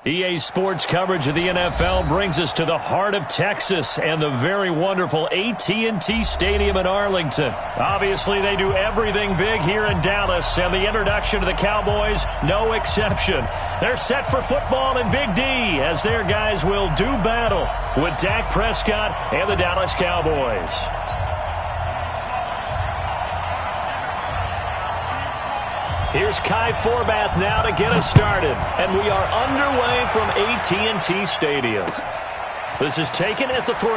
EA Sports coverage of the NFL brings us to the heart of Texas and the very wonderful AT&T Stadium in Arlington. Obviously, they do everything big here in Dallas, and the introduction to the Cowboys, no exception. They're set for football in Big D as their guys will do battle with Dak Prescott and the Dallas Cowboys. Here's Kai Forbath now to get us started. And we are underway from AT&T Stadium. This is taken at the 3.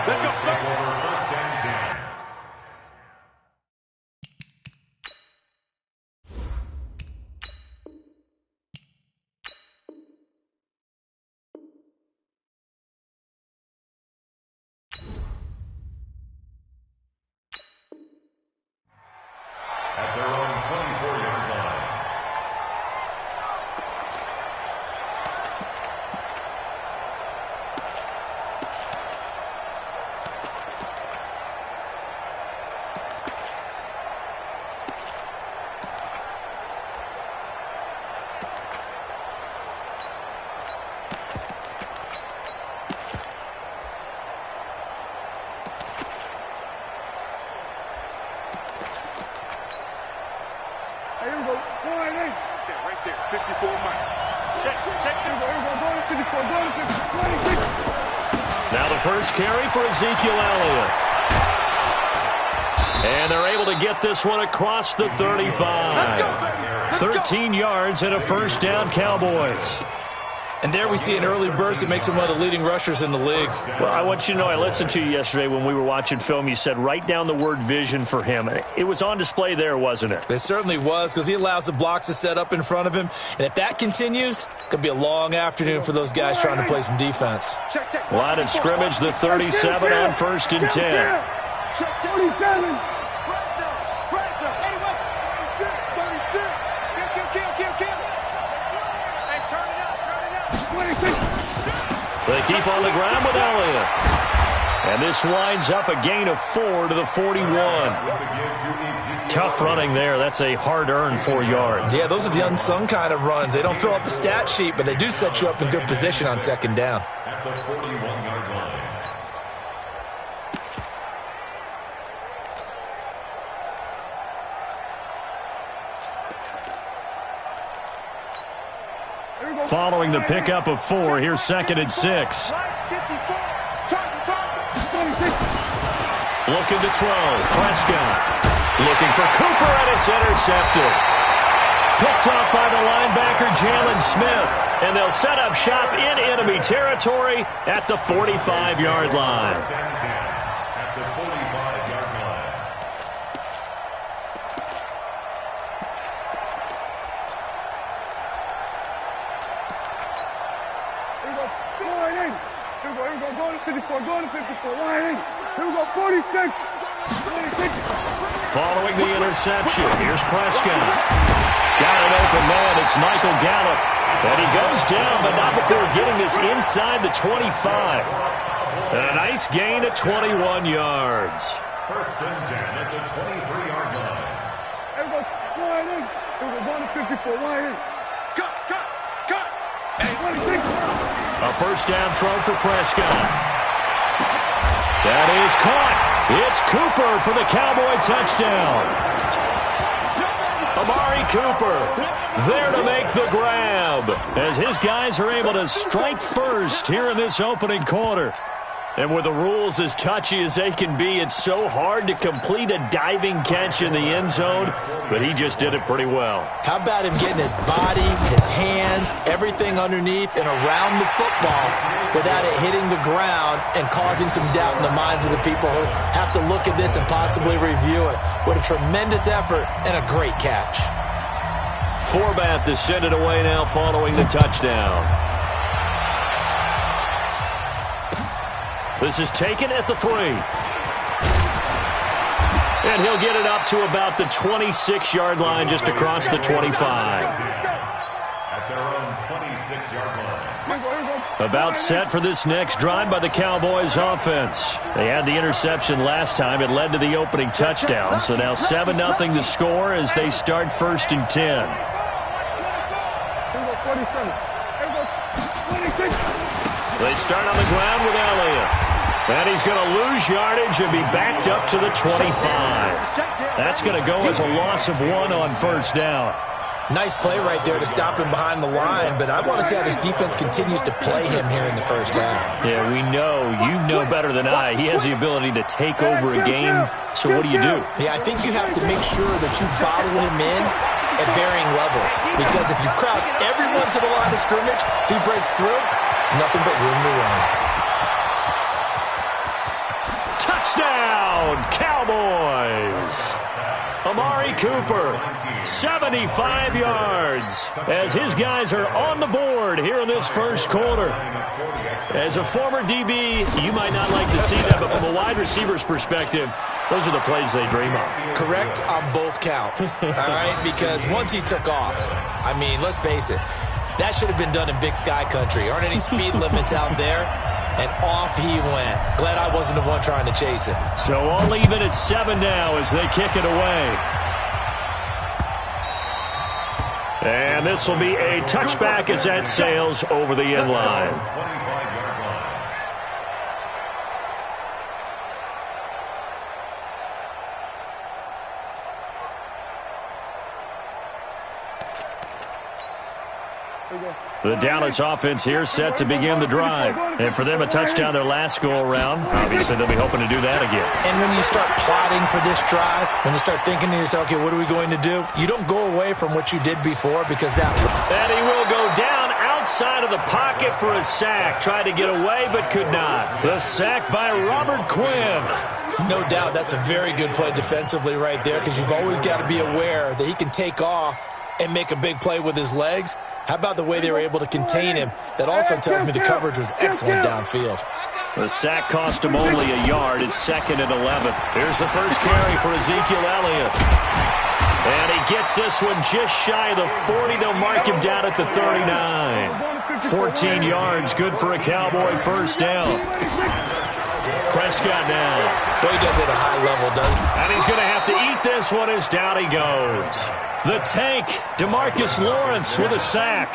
Let's go. First and 10. At their own 24-yard line. Right there, 54 miles. Check. Now the first carry for Ezekiel Elliott. And they're able to get this one across the 35. 13 yards and a first down, Cowboys. And there we see an early burst that makes him one of the leading rushers in the league. Well, I want you to know, I listened to you yesterday when we were watching film. You said write down the word vision for him. It was on display there, wasn't it? It certainly was, because he allows the blocks to set up in front of him. And if that continues, it could be a long afternoon for those guys trying to play some defense. Line of scrimmage, the 37 on first and 10. Check 27. They keep on the ground with Elliott. And this winds up a gain of 4 to the 41. Tough running there. That's a hard-earned 4 yards. Yeah, those are the unsung kind of runs. They don't fill up the stat sheet, but they do set you up in good position on second down. At the 41-yard line. Following the pickup of 4, here's second and 6. Looking to throw. Prescott. Looking for Cooper, and it's intercepted. Picked off by the linebacker, Jalen Smith. And they'll set up shop in enemy territory at the 45-yard line. At the 45-yard line. Here we go, 46. Following the interception, here's Prescott. Got an open man, it's Michael Gallup. And he goes down, but not before getting this inside the 25. And a nice gain at 21 yards. First and 10 at the 23-yard line. Here we go, line in. Here we go, 54, line in. Cut. Hey, 26. A first down throw for Prescott. That is caught. It's Cooper for the Cowboy touchdown. Amari Cooper there to make the grab as his guys are able to strike first here in this opening quarter. And with the rules as touchy as they can be, it's so hard to complete a diving catch in the end zone, but he just did it pretty well. How about him getting his body, his hands, everything underneath and around the football without it hitting the ground and causing some doubt in the minds of the people who have to look at this and possibly review it. What a tremendous effort and a great catch. Forbath is sent it away now following the touchdown. This is taken at the 3. And he'll get it up to about the 26-yard line, just across the 25. At their own 26-yard line. About set for this next drive by the Cowboys offense. They had the interception last time. It led to the opening touchdown. So now 7-0 to score as they start 1st and 10. They start on the ground with Elliott. And he's going to lose yardage and be backed up to the 25. That's going to go as a loss of 1 on 1st down. Nice play right there to stop him behind the line, but I want to see how this defense continues to play him here in the 1st half. Yeah, we know. You know better than I. He has the ability to take over a game, so what do you do? Yeah, I think you have to make sure that you bottle him in at varying levels, because if you crowd everyone to the line of scrimmage, if he breaks through, it's nothing but room to run. Touchdown, Cowboys! Amari Cooper, 75 yards, as his guys are on the board here in this 1st quarter. As a former DB, you might not like to see that, but from a wide receiver's perspective, those are the plays they dream of. Correct on both counts, all right? Because once he took off, I mean, let's face it, that should have been done in Big Sky Country. Aren't any speed limits out there? And off he went. Glad I wasn't the one trying to chase him. So all even at 7 now as they kick it away. And this will be a touchback as that sails over the end line. The Dallas offense here set to begin the drive. And for them, a touchdown their last go-around. Obviously, they'll be hoping to do that again. And when you start plotting for this drive, when you start thinking to yourself, okay, what are we going to do? You don't go away from what you did before because that... And he will go down outside of the pocket for a sack. Tried to get away, but could not. The sack by Robert Quinn. No doubt that's a very good play defensively right there because you've always got to be aware that he can take off and make a big play with his legs. How about the way they were able to contain him? That also tells me the coverage was excellent downfield. The sack cost him only a yard. It's 2nd and 11. Here's the first carry for Ezekiel Elliott. And he gets this one just shy of the 40. They'll mark him down at the 39. 14 yards, good for a Cowboy 1st down. Prescott now. Well, he does it at a high level, doesn't he? And he's going to have to eat this one as down he goes. The tank, DeMarcus Lawrence with a sack.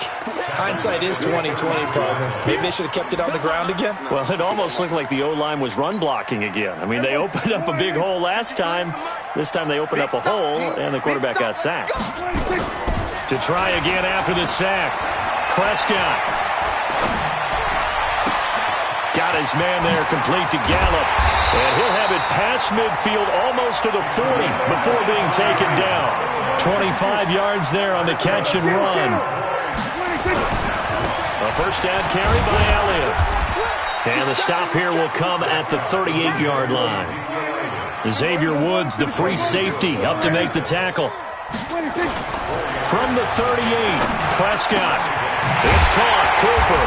Hindsight is 20/20, partner. Maybe they should have kept it on the ground again. Well, it almost looked like the O-line was run blocking again. I mean, they opened up a big hole last time. This time they opened up a hole, and the quarterback got sacked. To try again after the sack, Prescott. Got his man there, complete to Gallup. And he'll have it past midfield, almost to the 40, before being taken down. 25 yards there on the catch and run. A 1st down carry by Elliott. And the stop here will come at the 38-yard line. Xavier Woods, the free safety, up to make the tackle. From the 38, Prescott. It's caught, Cooper.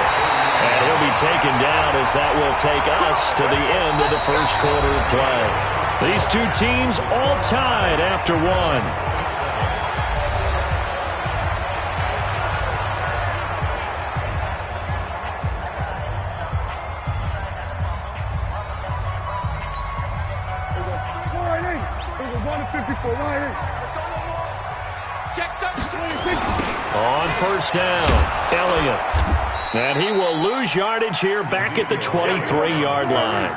And he'll be taken down as that will take us to the end of the 1st quarter of play. These two teams all tied after 1. On 1st down, Elliott. And he will lose yardage here back at the 23-yard line.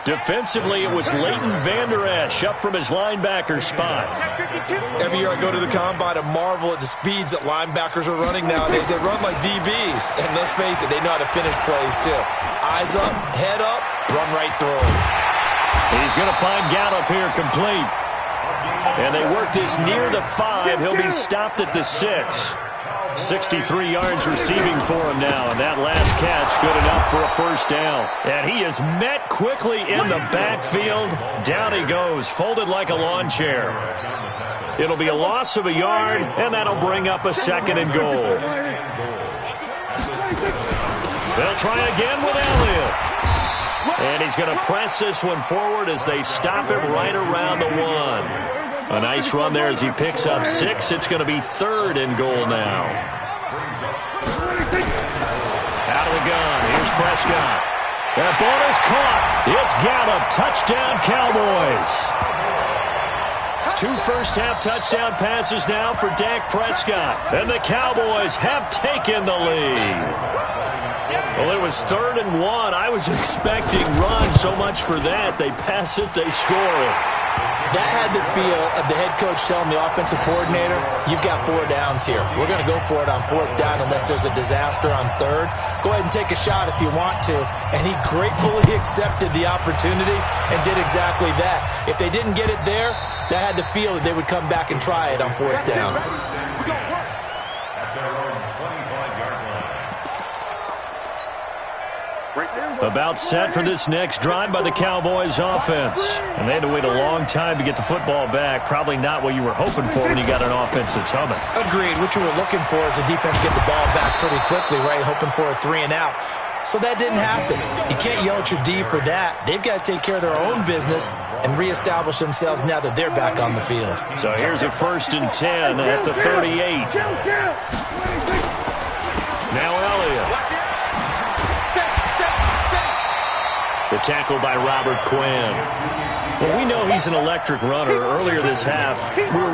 Defensively, it was Leighton Vander Esch up from his linebacker spot. Every year I go to the combine and marvel at the speeds that linebackers are running nowadays. They run like DBs. And let's face it, they know how to finish plays too. Eyes up, head up, run right through him. He's going to find Gallup here complete. And they work this near the 5. He'll be stopped at the 6. 63 yards receiving for him now, and that last catch good enough for a 1st down. And he is met quickly in the backfield. Down he goes, folded like a lawn chair. It'll be a loss of a yard, and that'll bring up a 2nd and goal. They'll try again with Elliott. And he's going to press this one forward as they stop him right around the 1. A nice run there as he picks up 6. It's going to be 3rd and goal now. Out of the gun. Here's Prescott. That ball is caught. It's Gallup. Touchdown, Cowboys. 2 first-half touchdown passes now for Dak Prescott. And the Cowboys have taken the lead. Well, it was 3rd and 1. I was expecting run. So much for that. They pass it, they score it. That had the feel of the head coach telling the offensive coordinator, you've got 4 downs here. We're going to go for it on 4th down unless there's a disaster on 3rd. Go ahead and take a shot if you want to. And he gratefully accepted the opportunity and did exactly that. If they didn't get it there, that had the feel that they would come back and try it on 4th down. About set for this next drive by the Cowboys offense. And they had to wait a long time to get the football back. Probably not what you were hoping for when you got an offense that's humming. Agreed. What you were looking for is the defense get the ball back pretty quickly, right? Hoping for a 3 and out. So that didn't happen. You can't yell at your D for that. They've got to take care of their own business and reestablish themselves now that they're back on the field. So here's a 1st and 10 at the 38. Now Elliott. The tackle by Robert Quinn. Well, we know he's an electric runner. Earlier this half, you were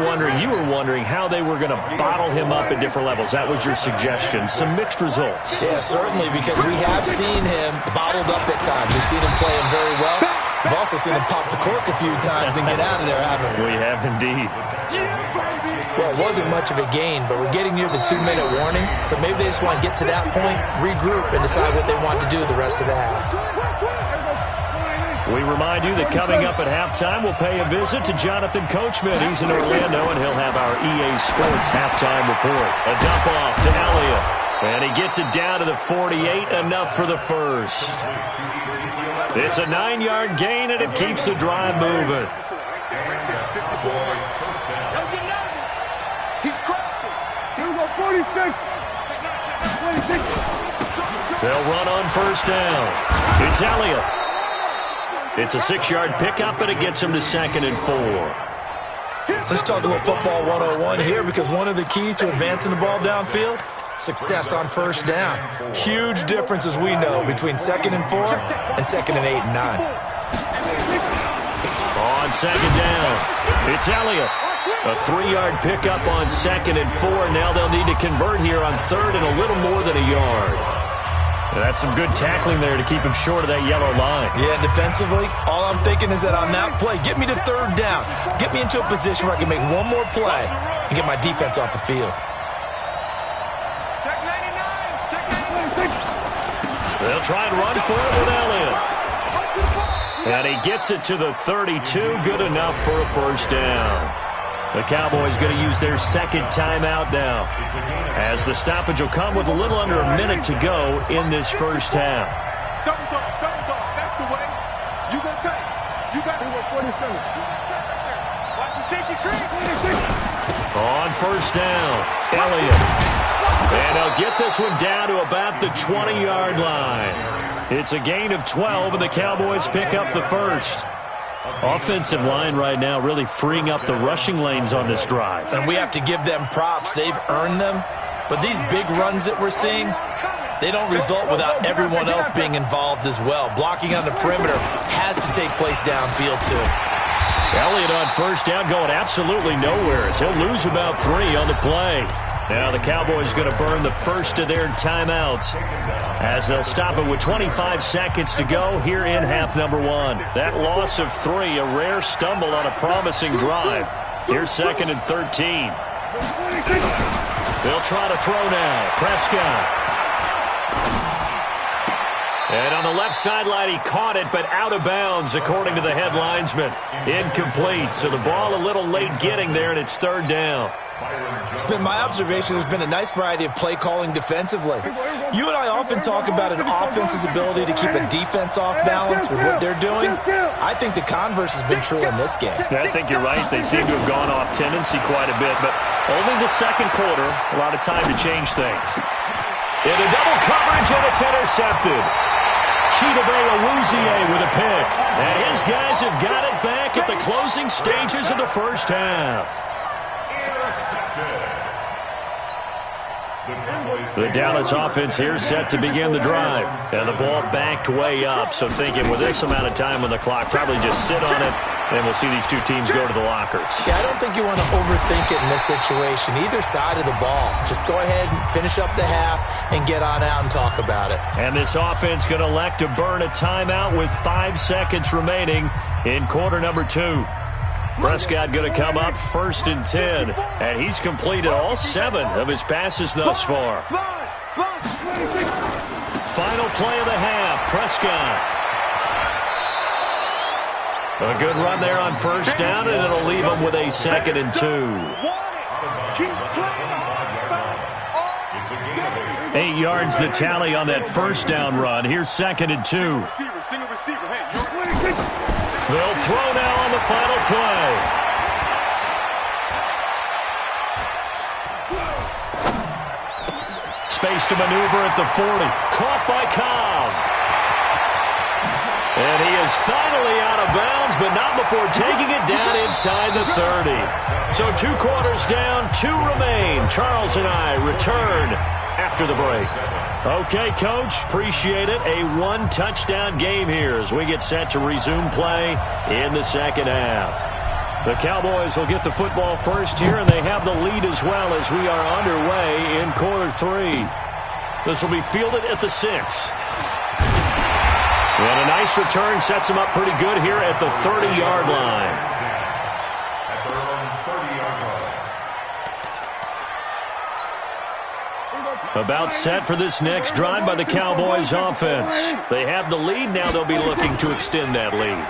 wondering how they were going to bottle him up at different levels. That was your suggestion. Some mixed results. Yeah, certainly, because we have seen him bottled up at times. We've seen him playing very well. We've also seen him pop the cork a few times and get out of there, haven't we? We have indeed. Well, it wasn't much of a gain, but we're getting near the 2-minute warning, so maybe they just want to get to that point, regroup, and decide what they want to do the rest of the half. We remind you that coming up at halftime, we'll pay a visit to Jonathan Coachman. He's in Orlando, and he'll have our EA Sports halftime report. A dump off to Elliott, and he gets it down to the 48, enough for the first. It's a 9-yard gain, and it keeps the drive moving. He's crouching. Here we go, 46. 26. They'll run on 1st down. It's Elliott. It's a 6-yard pickup, and it gets him to 2nd and 4. Let's talk a little football 101 here, because one of the keys to advancing the ball downfield, success on 1st down. Huge difference, as we know, between 2nd and 4 and 2nd and 8 and 9. On 2nd down, it's Elliott. A 3-yard pickup on 2nd and 4. Now they'll need to convert here on 3rd and a little more than a yard. That's some good tackling there to keep him short of that yellow line. Yeah, defensively, all I'm thinking is that on that play, get me to 3rd down. Get me into a position where I can make one more play and get my defense off the field. Check 99. Check 99. They'll try and run for it with Elliott. And he gets it to the 32. Good enough for a 1st down. The Cowboys going to use their 2nd timeout now, as the stoppage will come with a little under a minute to go in this 1st half. Double dog. That's the way. You gonna take. You got it. 47. Watch the safety crease. On 1st down, Elliott. And he'll get this one down to about the 20-yard line. It's a gain of 12, and the Cowboys pick up the 1st. Offensive line right now really freeing up the rushing lanes on this drive. And we have to give them props. They've earned them. But these big runs that we're seeing, they don't result without everyone else being involved as well. Blocking on the perimeter has to take place downfield too. Elliott on 1st down going absolutely nowhere, as he'll lose about 3 on the play. Now the Cowboys going to burn the first of their timeouts, as they'll stop it with 25 seconds to go here in half number 1. That loss of 3, a rare stumble on a promising drive. Here's 2nd and 13. They'll try to throw now. Prescott. And on the left sideline, he caught it, but out of bounds, according to the head linesman. Incomplete, so the ball a little late getting there, and it's 3rd down. It's been my observation there's been a nice variety of play calling defensively. You and I often talk about an offense's ability to keep a defense off balance with what they're doing. I think the converse has been true in this game. Yeah, I think you're right. They seem to have gone off tendency quite a bit, but only the 2nd quarter, a lot of time to change things. Into double coverage, and it's intercepted. Chidobe Awuzie with a pick. And his guys have got it back at the closing stages of the 1st half. The Dallas offense here set to begin the drive. And the ball backed way up. So thinking with this amount of time on the clock, probably just sit on it, and we'll see these two teams go to the lockers. Yeah, I don't think you want to overthink it in this situation. Either side of the ball. Just go ahead and finish up the half and get on out and talk about it. And this offense going to elect to burn a timeout with 5 seconds remaining in quarter number 2. Prescott going to come up 1st and 10, and he's completed all 7 of his passes thus far. Final play of the half, Prescott. A good run there on 1st down, and it'll leave him with a 2nd and 2. 8 yards the tally on that 1st down run. Here's 2nd and 2. They'll throw now on the final play. Space to maneuver at the 40. Caught by Cobb. And he is finally out of bounds, but not before taking it down inside the 30. So 2 quarters down, 2 remain. Charles and I return after the break. Okay, Coach, appreciate it. A 1-touchdown game here as we get set to resume play in the second half. The Cowboys will get the football first here, and they have the lead as well as we are underway in quarter 3. This will be fielded at the 6. And a nice return sets him up pretty good here at the 30-yard line. About set for this next drive by the Cowboys offense. They have the lead. Now they'll be looking to extend that lead.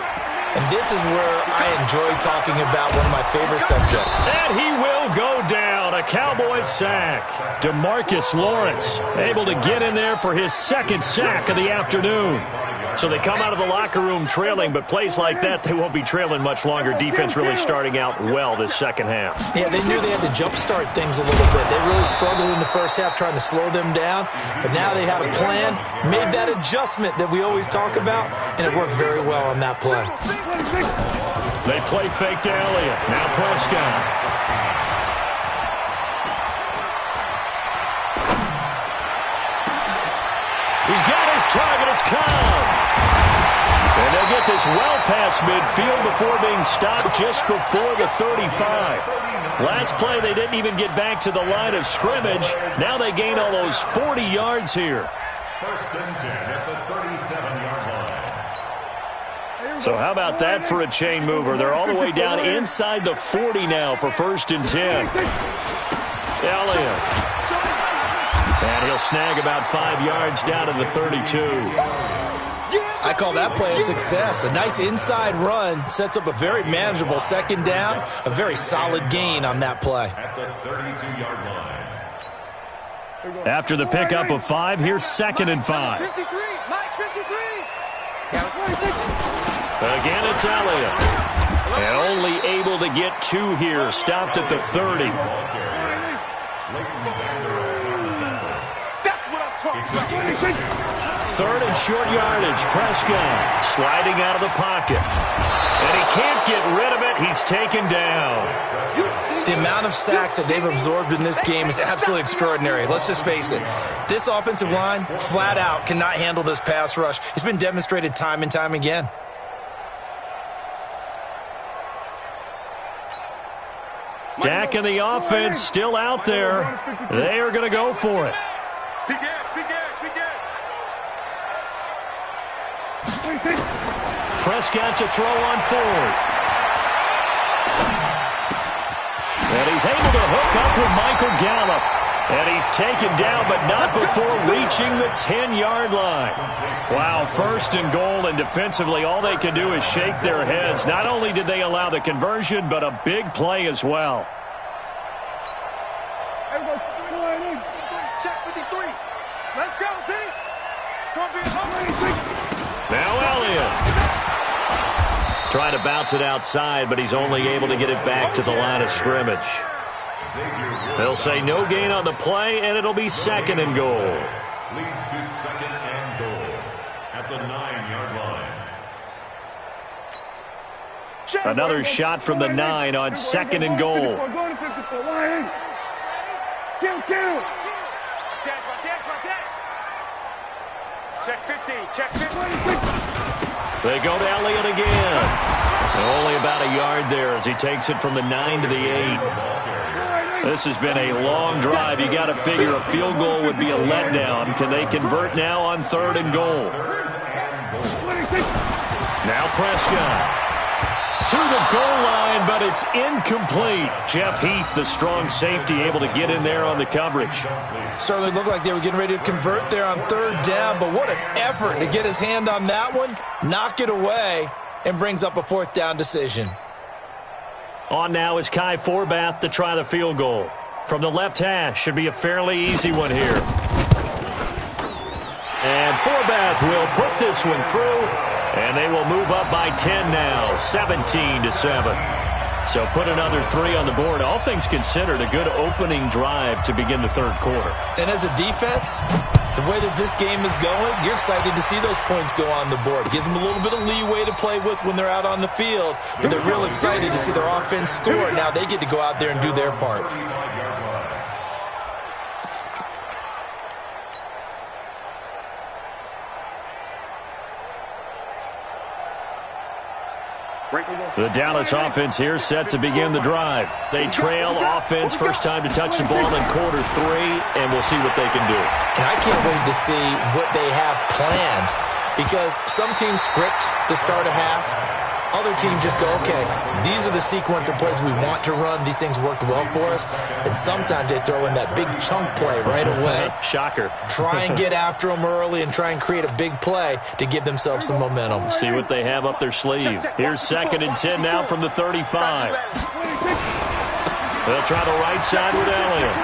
And this is where I enjoy talking about one of my favorite subjects. And he will go down. A Cowboys sack. DeMarcus Lawrence able to get in there for his 2nd sack of the afternoon. So they come out of the locker room trailing, but plays like that, they won't be trailing much longer. Defense really starting out well this second half. Yeah, they knew they had to jumpstart things a little bit. They really struggled in the first half trying to slow them down, but now they had a plan, made that adjustment that we always talk about, and it worked very well on that play. They play fake to Elliott. Now Prescott. He's got his target. It's Cobb. And they'll get this well past midfield before being stopped just before the 35. Last play, they didn't even get back to the line of scrimmage. Now they gain all those 40 yards here. 1st and 10 at the 37-yard line. So how about that for a chain mover? They're all the way down inside the 40 now for 1st and 10. Elliott. And he'll snag about 5 yards down to the 32. I call that play a success. A nice inside run sets up a very manageable 2nd down. A very solid gain on that play. At the 32-yard line. After the pickup of 5, here's 2nd and 5. 53, Mike 53. Again, it's Elliott. And only able to get 2 here. Stopped at the 30. That's what I'm talking about. 3rd and short yardage. Prescott sliding out of the pocket. And he can't get rid of it. He's taken down. The amount of sacks that they've absorbed in this game is absolutely extraordinary. Let's just face it. This offensive line, flat out, cannot handle this pass rush. It's been demonstrated time and time again. Dak and the offense still out there. They are going to go for it. Prescott to throw on 4th. And he's able to hook up with Michael Gallup. And he's taken down, but not before reaching the 10-yard line. Wow, 1st and goal, and defensively all they can do is shake their heads. Not only did they allow the conversion, but a big play as well. Check 53. Let's go, T. It's going to be a Now Elliott. Trying to bounce it outside, but he's only able to get it back to the line of scrimmage. They'll say no gain on the play, and it'll be 2nd and goal. Leads to 2nd and goal at the 9-yard line. Another shot from the 9 on 2nd and goal. Check 50, check 50. They go to Elliott again. Only about a yard there as he takes it from the 9 to the 8. This has been a long drive. You got to figure a field goal would be a letdown. Can they convert now on 3rd and goal? Now Prescott to the goal line, but it's incomplete. Jeff Heath, the strong safety, able to get in there on the coverage. Certainly looked like they were getting ready to convert there on 3rd down, but what an effort to get his hand on that one, knock it away, and brings up a 4th down decision. On now is Kai Forbath to try the field goal. From the left hash, should be a fairly easy one here. And Forbath will put this one through. And they will move up by 10 now, 17-7. So put another 3 on the board. All things considered, a good opening drive to begin the 3rd quarter. And as a defense, the way that this game is going, you're excited to see those points go on the board. It gives them a little bit of leeway to play with when they're out on the field. But they're real excited to see their offense score. Now they get to go out there and do their part. The Dallas offense here set to begin the drive. They trail offense, first time to touch the ball in quarter 3, and we'll see what they can do. And I can't wait to see what they have planned, because some teams script to start a half. Other teams just go, okay, these are the sequence of plays we want to run. These things worked well for us. And sometimes they throw in that big chunk play right away. Shocker. Try and get after them early and try and create a big play to give themselves some momentum. See what they have up their sleeve. Here's 2nd and 10 now from the 35. They'll try the right side with Elliott.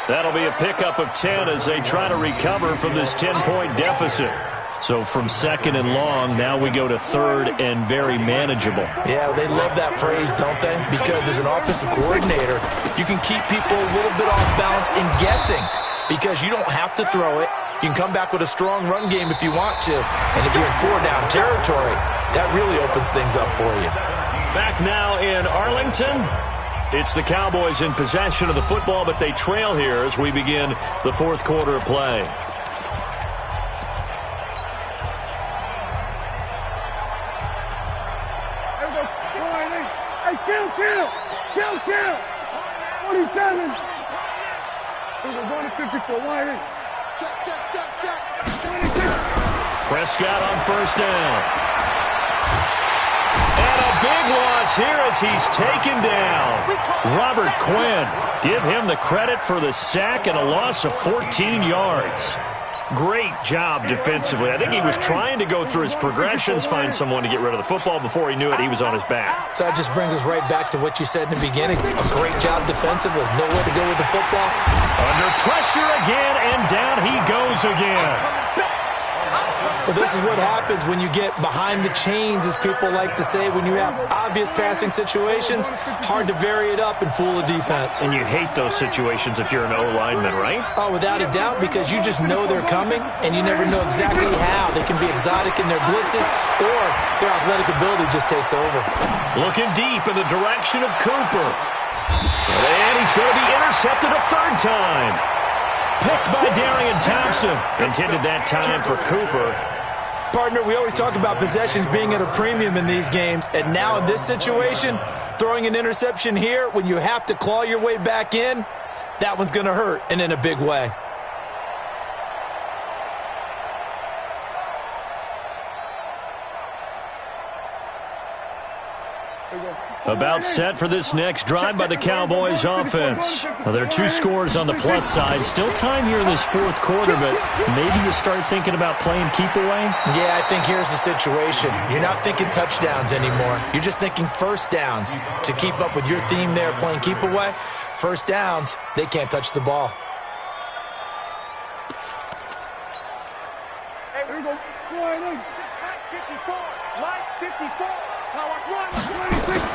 That'll be a pickup of 10 as they try to recover from this 10-point deficit. So from 2nd and long, now we go to 3rd and very manageable. Yeah, they love that phrase, don't they? Because as an offensive coordinator, you can keep people a little bit off balance and guessing, because you don't have to throw it. You can come back with a strong run game if you want to. And if you're in 4-down territory, that really opens things up for you. Back now in Arlington. It's the Cowboys in possession of the football, but they trail here as we begin the 4th quarter of play. Kill! 47! There's a 154 wide in. Check. 26. Prescott on 1st down. And a big loss here as he's taken down. Robert Quinn, give him the credit for the sack and a loss of 14 yards. Great job defensively. I think he was trying to go through his progressions, find someone to get rid of the football. Before he knew it, he was on his back. So that just brings us right back to what you said in the beginning. A great job defensively. Nowhere to go with the football. Under pressure again, and down he goes again. Well, this is what happens when you get behind the chains, as people like to say. When you have obvious passing situations, hard to vary it up and fool a defense. And you hate those situations if you're an O-lineman, right? Oh, without a doubt, because you just know they're coming, and you never know exactly how. They can be exotic in their blitzes, or their athletic ability just takes over. Looking deep in the direction of Cooper. And he's going to be intercepted a 3rd time. Picked by Darian Thompson. Intended that time for Cooper. Partner, we always talk about possessions being at a premium in these games, and now in this situation, throwing an interception here when you have to claw your way back in, that one's going to hurt, and in a big way. About set for this next drive by the Cowboys offense. Well, there are 2 scores on the plus side. Still time here in this 4th quarter, but maybe you start thinking about playing keep away? Yeah, I think here's the situation. You're not thinking touchdowns anymore. You're just thinking 1st downs. To keep up with your theme there, playing keep away, 1st downs, they can't touch the ball. Hey, here we go. Light 54. Light 54. Now watch one. 26.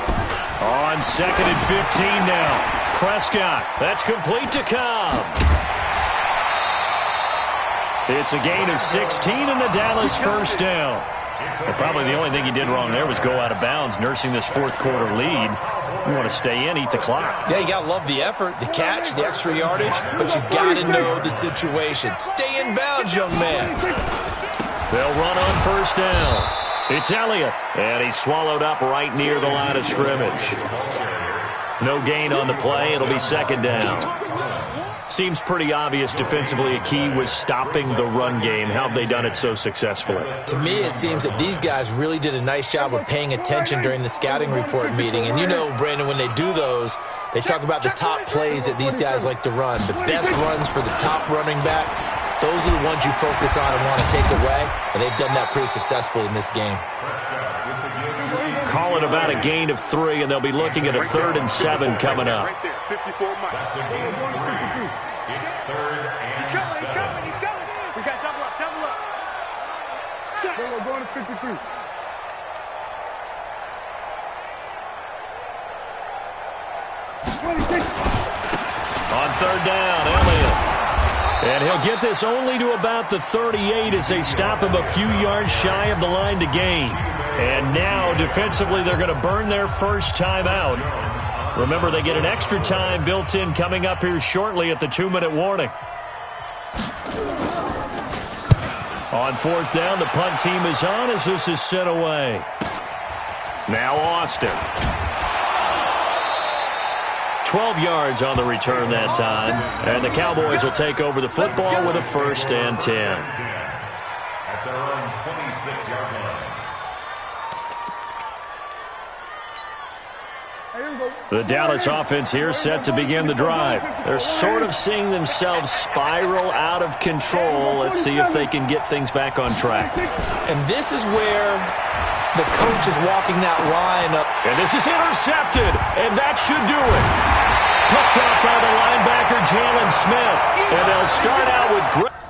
On 2nd and 15 now. Prescott. That's complete to Cobb. It's a gain of 16 and the Dallas 1st down. Well, probably the only thing he did wrong there was go out of bounds, nursing this fourth quarter lead. You want to stay in, eat the clock. Yeah, you got to love the effort, the catch, the extra yardage, but you got to know the situation. Stay in bounds, young man. They'll run on first down. It's Elliott, and he's swallowed up right near the line of scrimmage. No gain on the play. It'll be second down. Seems pretty obvious defensively a key was stopping the run game. How have they done it so successfully? To me, it seems that these guys really did a nice job of paying attention during the scouting report meeting. And you know, Brandon, when they do those, they talk about the top plays that these guys like to run. The best runs for the top running back, those are the ones you focus on and want to take away. And they've done that pretty successfully in this game. Call it about a gain of 3, and they'll be looking at a 3rd and 7 coming up. Right there, 54 miles. That's a gain of 3. It's 3rd and He's coming, 7. he's coming, he's coming. We got double up, double up. Check. We're going to 53. On third down, Elliott. And he'll get this only to about the 38 as they stop him a few yards shy of the line to gain. And now, defensively, they're going to burn their first time out. Remember, they get an extra time built in coming up here shortly at the 2-minute warning. On fourth down, the punt team is on as this is sent away. Now Austin. 12 yards on the return that time. And the Cowboys will take over the football with a 1st and 10. At their own 26-yard line. The Dallas offense here set to begin the drive. They're sort of seeing themselves spiral out of control. Let's see if they can get things back on track. And this is where the coach is walking that line up. And this is intercepted, and that should do it. Picked up by the linebacker, Jalen Smith. And they'll start out with great.